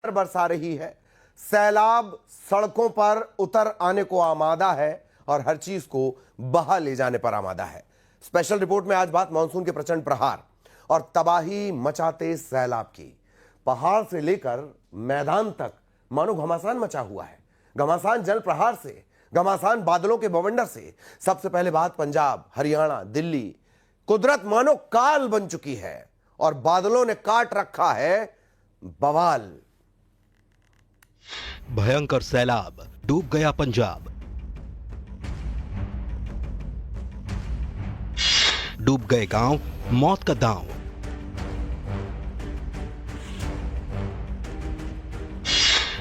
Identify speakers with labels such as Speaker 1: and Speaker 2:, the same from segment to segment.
Speaker 1: बरसा रही है, सैलाब सड़कों पर उतर आने को आमादा है और हर चीज को बहा ले जाने पर आमादा है। स्पेशल रिपोर्ट में आज बात मानसून के प्रचंड प्रहार और तबाही मचाते सैलाब की। पहाड़ से लेकर मैदान तक मानो घमासान मचा हुआ है। घमासान जल प्रहार से, घमासान बादलों के बवंडर से। सबसे पहले बात पंजाब, हरियाणा, दिल्ली। कुदरत मानो काल बन चुकी है और बादलों ने काट रखा है बवाल।
Speaker 2: भयंकर सैलाब, डूब गया पंजाब। डूब गए गांव, मौत का दांव।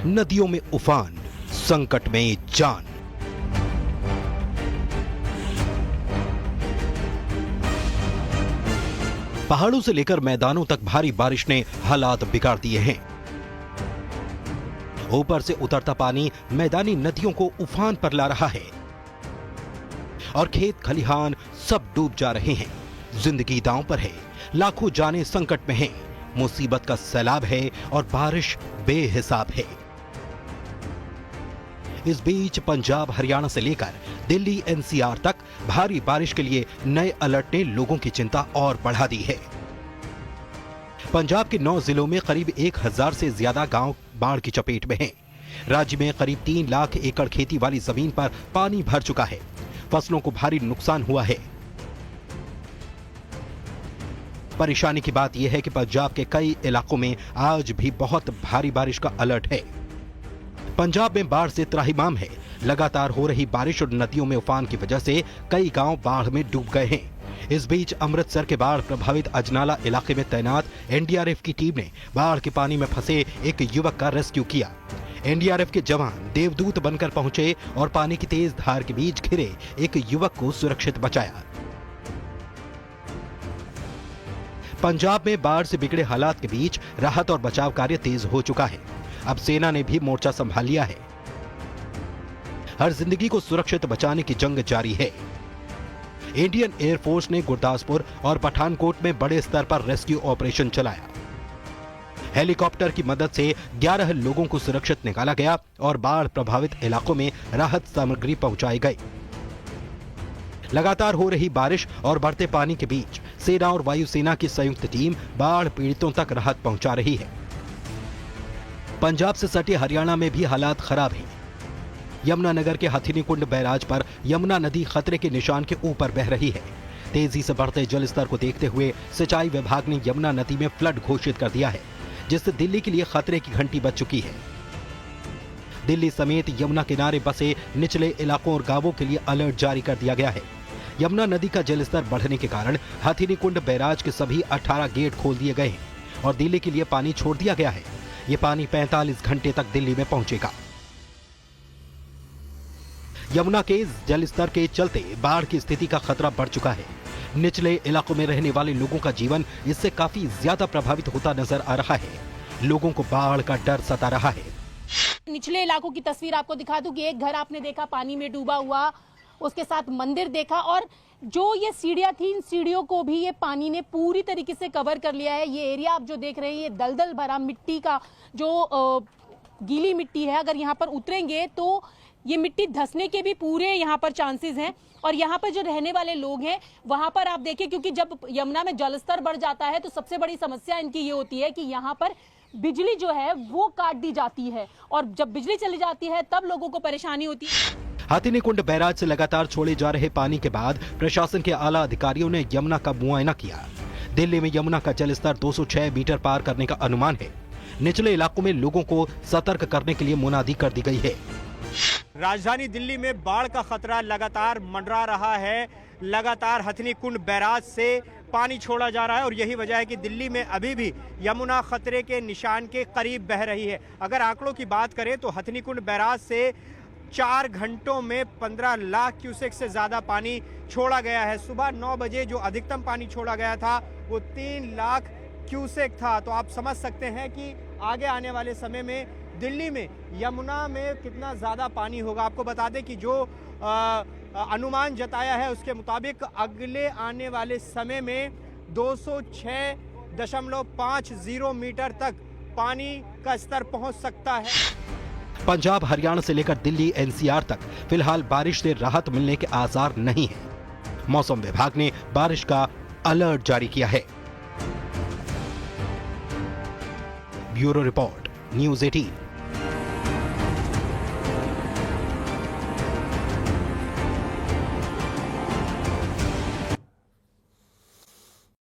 Speaker 2: नदियों में उफान, संकट में जान। पहाड़ों से लेकर मैदानों तक भारी बारिश ने हालात बिगाड़ दिए हैं। ऊपर से उतरता पानी मैदानी नदियों को उफान पर ला रहा है और खेत खलिहान सब डूब जा रहे हैं। जिंदगी दांव पर है, लाखों जाने संकट में हैं। मुसीबत का सैलाब है और बारिश बेहिसाब है। इस बीच पंजाब, हरियाणा से लेकर दिल्ली, एनसीआर तक भारी बारिश के लिए नए अलर्ट ने लोगों की चिंता और बढ़ा दी है। पंजाब के 9 जिलों में करीब 1000 से ज्यादा गांव बाढ़ की चपेट में हैं। राज्य में करीब 3 लाख एकड़ खेती वाली जमीन पर पानी भर चुका है। फसलों को भारी नुकसान हुआ है। परेशानी की बात यह है कि पंजाब के कई इलाकों में आज भी बहुत भारी बारिश का अलर्ट है। पंजाब में बाढ़ से त्राहिमाम है। लगातार हो रही बारिश और नदियों में उफान की वजह से कई गांव बाढ़ में डूब गए हैं। इस बीच अमृतसर के बाढ़ प्रभावित अजनाला इलाके में तैनात एनडीआरएफ की टीम ने बाढ़ के पानी में फंसे एक युवक का रेस्क्यू किया। एनडीआरएफ के जवान देवदूत बनकर पहुंचे और पानी की तेज धार के बीच घिरे एक युवक को सुरक्षित बचाया। पंजाब में बाढ़ से बिगड़े हालात के बीच राहत और बचाव कार्य तेज हो चुका है। अब सेना ने भी मोर्चा संभाल लिया है। हर जिंदगी को सुरक्षित बचाने की जंग जारी है। इंडियन एयरफोर्स ने गुरदासपुर और पठानकोट में बड़े स्तर पर रेस्क्यू ऑपरेशन चलाया। हेलीकॉप्टर की मदद से 11 लोगों को सुरक्षित निकाला गया और बाढ़ प्रभावित इलाकों में राहत सामग्री पहुंचाई गई। लगातार हो रही बारिश और बढ़ते पानी के बीच सेना और वायुसेना की संयुक्त टीम बाढ़ पीड़ितों तक राहत पहुंचा रही है। पंजाब से सटे हरियाणा में भी हालात खराब हैं। यमुनानगर के हथिनीकुंड बैराज पर यमुना नदी खतरे के निशान के ऊपर बह रही है। तेजी से बढ़ते जल स्तर को देखते हुए सिंचाई विभाग ने यमुना नदी में फ्लड घोषित कर दिया है, जिससे दिल्ली के लिए खतरे की घंटी बज चुकी है। दिल्ली समेत यमुना किनारे बसे निचले इलाकों और गांवों के लिए अलर्ट जारी कर दिया गया है। यमुना नदी का जलस्तर बढ़ने के कारण हथिनीकुंड बैराज के सभी 18 गेट खोल दिए गए हैं और दिल्ली के लिए पानी छोड़ दिया गया है। ये पानी 45 घंटे तक दिल्ली में पहुंचेगा। यमुना के जलस्तर के चलते बाढ़ की स्थिति का खतरा बढ़ चुका है। निचले इलाकों में रहने वाले लोगों का जीवन इससे काफी ज्यादा प्रभावित होता नजर आ रहा है। लोगों को बाढ़ का डर सता रहा है।
Speaker 3: निचले इलाकों की तस्वीर आपको दिखा दूं कि एक घर आपने देखा पानी में डूबा हुआ, उसके साथ मंदिर देखा और जो ये सीढ़ियां थी, इन सीढ़ियों को भी ये पानी ने पूरी तरीके से कवर कर लिया है। ये एरिया आप जो देख रहे हैं, ये दलदल भरा मिट्टी का जो गीली मिट्टी है, अगर यहाँ पर उतरेंगे तो ये मिट्टी धंसने के भी पूरे यहाँ पर चांसेस हैं। और यहाँ पर जो रहने वाले लोग हैं वहां पर आप देखिए, क्योंकि जब यमुना में जलस्तर बढ़ जाता है तो सबसे बड़ी समस्या इनकी ये होती है कि यहाँ पर बिजली जो है वो काट दी जाती है और जब बिजली चली जाती है तब लोगों को परेशानी होती है।
Speaker 2: हथिनीकुंड बैराज से लगातार छोड़े जा रहे पानी के बाद प्रशासन के आला अधिकारियों ने यमुना का मुआयना किया। दिल्ली में यमुना का जलस्तर 206 मीटर पार करने का अनुमान है। निचले इलाकों में लोगों को सतर्क करने के लिए मुनादी कर दी गई है।
Speaker 4: राजधानी दिल्ली में बाढ़ का खतरा लगातार मंडरा रहा है। लगातार हथिनीकुंड बैराज से पानी छोड़ा जा रहा है और यही वजह है कि दिल्ली में अभी भी यमुना खतरे के निशान के करीब बह रही है। अगर आंकड़ों की बात करें तो हथिनीकुंड बैराज से 4 घंटों में 15 लाख क्यूसेक से ज्यादा पानी छोड़ा गया है। सुबह 9 बजे जो अधिकतम पानी छोड़ा गया था वो 3 लाख क्यूसेक था। तो आप समझ सकते हैं कि आगे आने वाले समय में दिल्ली में यमुना में कितना ज्यादा पानी होगा। आपको बता दें कि जो अनुमान जताया है उसके मुताबिक अगले आने वाले समय में 206.50 मीटर तक पानी का स्तर पहुंच सकता है।
Speaker 2: पंजाब, हरियाणा से लेकर दिल्ली, एनसीआर तक फिलहाल बारिश से राहत मिलने के आसार नहीं है। मौसम विभाग ने बारिश का अलर्ट जारी किया है। Bureau report, news 18।